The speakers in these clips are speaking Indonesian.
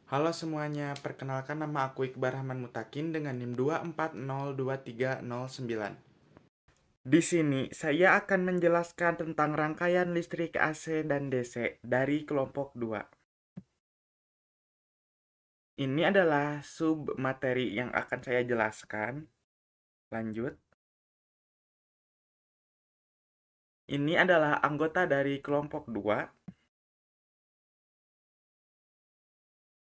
Halo semuanya, perkenalkan nama aku Iqbar Rahman Mutakin dengan NIM 2402309. Di sini saya akan menjelaskan tentang rangkaian listrik AC dan DC dari kelompok 2. Ini adalah sub materi yang akan saya jelaskan. Lanjut. Ini adalah anggota dari kelompok 2.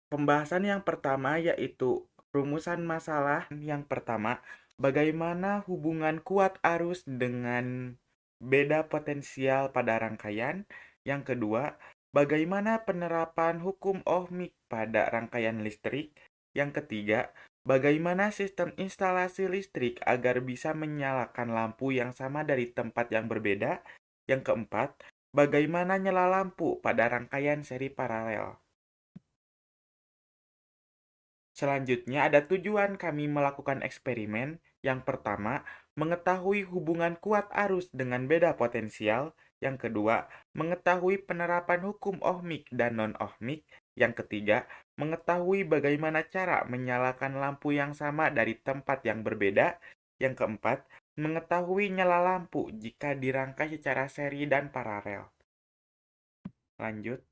Pembahasan yang pertama yaitu rumusan masalah yang pertama, bagaimana hubungan kuat arus dengan beda potensial pada rangkaian. Yang kedua, bagaimana penerapan hukum ohmik pada rangkaian listrik. Yang ketiga, bagaimana sistem instalasi listrik agar bisa menyalakan lampu yang sama dari tempat yang berbeda. Yang keempat, bagaimana nyala lampu pada rangkaian seri paralel. Selanjutnya ada tujuan kami melakukan eksperimen. Yang pertama, mengetahui hubungan kuat arus dengan beda potensial. Yang kedua, mengetahui penerapan hukum ohmik dan non-ohmik. Yang ketiga, mengetahui bagaimana cara menyalakan lampu yang sama dari tempat yang berbeda. Yang keempat, mengetahui nyala lampu jika dirangkai secara seri dan paralel. Lanjut.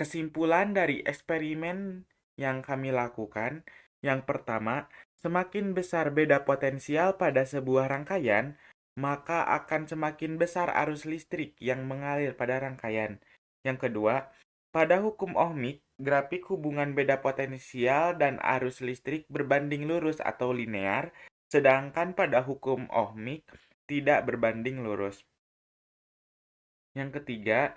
Kesimpulan dari eksperimen yang kami lakukan, yang pertama, semakin besar beda potensial pada sebuah rangkaian, maka akan semakin besar arus listrik yang mengalir pada rangkaian. Yang kedua, pada hukum ohmik, grafik hubungan beda potensial dan arus listrik berbanding lurus atau linear, sedangkan pada hukum ohmik tidak berbanding lurus. Yang ketiga,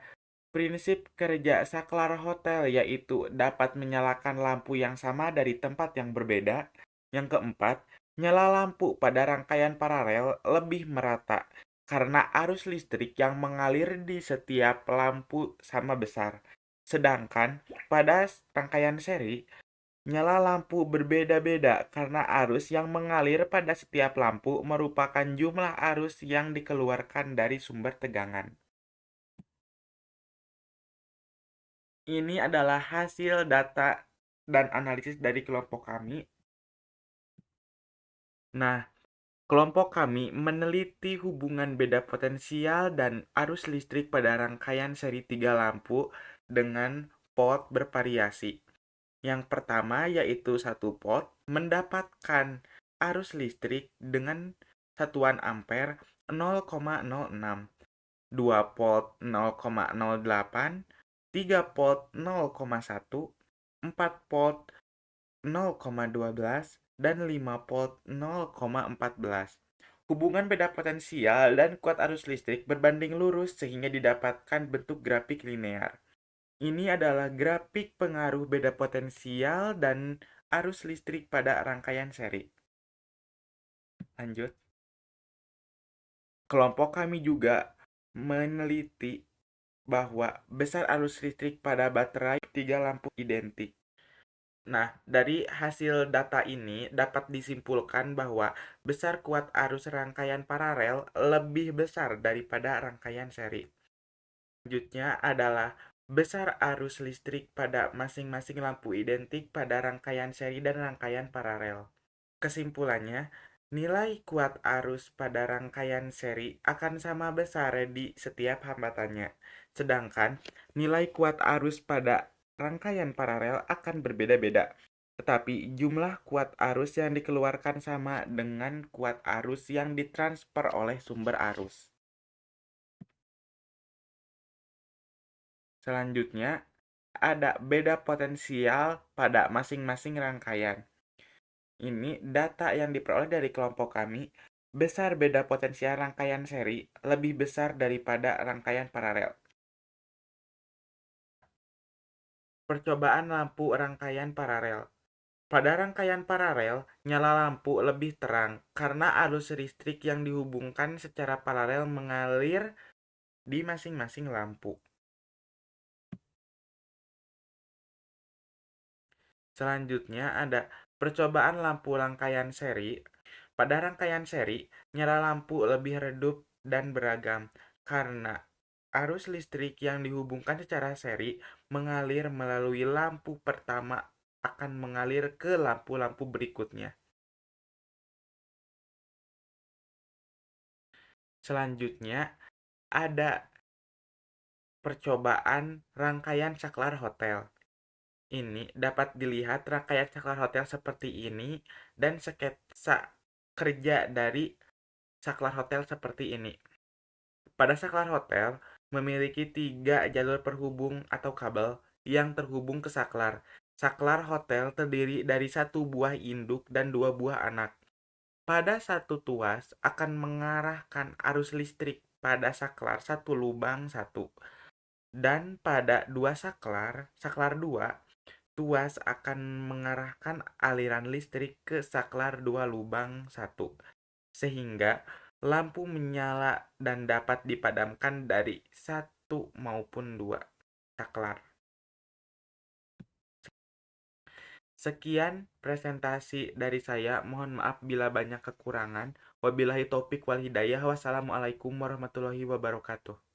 prinsip kerja saklar hotel yaitu dapat menyalakan lampu yang sama dari tempat yang berbeda. Yang keempat, nyala lampu pada rangkaian paralel lebih merata karena arus listrik yang mengalir di setiap lampu sama besar. Sedangkan pada rangkaian seri, nyala lampu berbeda-beda karena arus yang mengalir pada setiap lampu merupakan jumlah arus yang dikeluarkan dari sumber tegangan. Ini adalah hasil data dan analisis dari kelompok kami. Nah, kelompok kami meneliti hubungan beda potensial dan arus listrik pada rangkaian seri 3 lampu dengan pot bervariasi. Yang pertama yaitu satu pot mendapatkan arus listrik dengan satuan ampere 0,06, 2 volt 0,08, 3 volt 0,1, 4 volt 0,12, dan 5 volt 0,14. Hubungan beda potensial dan kuat arus listrik berbanding lurus sehingga didapatkan bentuk grafik linear. Ini adalah grafik pengaruh beda potensial dan arus listrik pada rangkaian seri. Lanjut. Kelompok kami juga meneliti bahwa besar arus listrik pada baterai 3 lampu identik. Nah, dari hasil data ini dapat disimpulkan bahwa besar kuat arus rangkaian paralel lebih besar daripada rangkaian seri. Selanjutnya adalah besar arus listrik pada masing-masing lampu identik pada rangkaian seri dan rangkaian paralel. Kesimpulannya, nilai kuat arus pada rangkaian seri akan sama besar di setiap hambatannya. Sedangkan nilai kuat arus pada rangkaian paralel akan berbeda-beda. Tetapi jumlah kuat arus yang dikeluarkan sama dengan kuat arus yang ditransfer oleh sumber arus. Selanjutnya, ada beda potensial pada masing-masing rangkaian. Ini data yang diperoleh dari kelompok kami. Besar beda potensial rangkaian seri lebih besar daripada rangkaian paralel. Percobaan lampu rangkaian paralel. Pada rangkaian paralel, nyala lampu lebih terang karena arus listrik yang dihubungkan secara paralel mengalir di masing-masing lampu. Selanjutnya ada percobaan lampu rangkaian seri. Pada rangkaian seri, nyala lampu lebih redup dan beragam karena Arus listrik yang dihubungkan secara seri mengalir melalui lampu pertama akan mengalir ke lampu-lampu berikutnya. Selanjutnya, ada percobaan rangkaian saklar hotel. Ini dapat dilihat rangkaian saklar hotel seperti ini dan sketsa kerja dari saklar hotel seperti ini. Pada saklar hotel memiliki 3 jalur penghubung atau kabel yang terhubung ke saklar. Saklar hotel terdiri dari satu buah induk dan 2 buah anak. Pada satu tuas akan mengarahkan arus listrik pada saklar satu lubang satu. Dan pada dua saklar, saklar 2, tuas akan mengarahkan aliran listrik ke saklar 2 lubang satu. Sehingga lampu menyala dan dapat dipadamkan dari satu maupun 2 saklar. Sekian presentasi dari saya. Mohon maaf bila banyak kekurangan. Wabillahi taufik wal hidayah. Wassalamualaikum warahmatullahi wabarakatuh.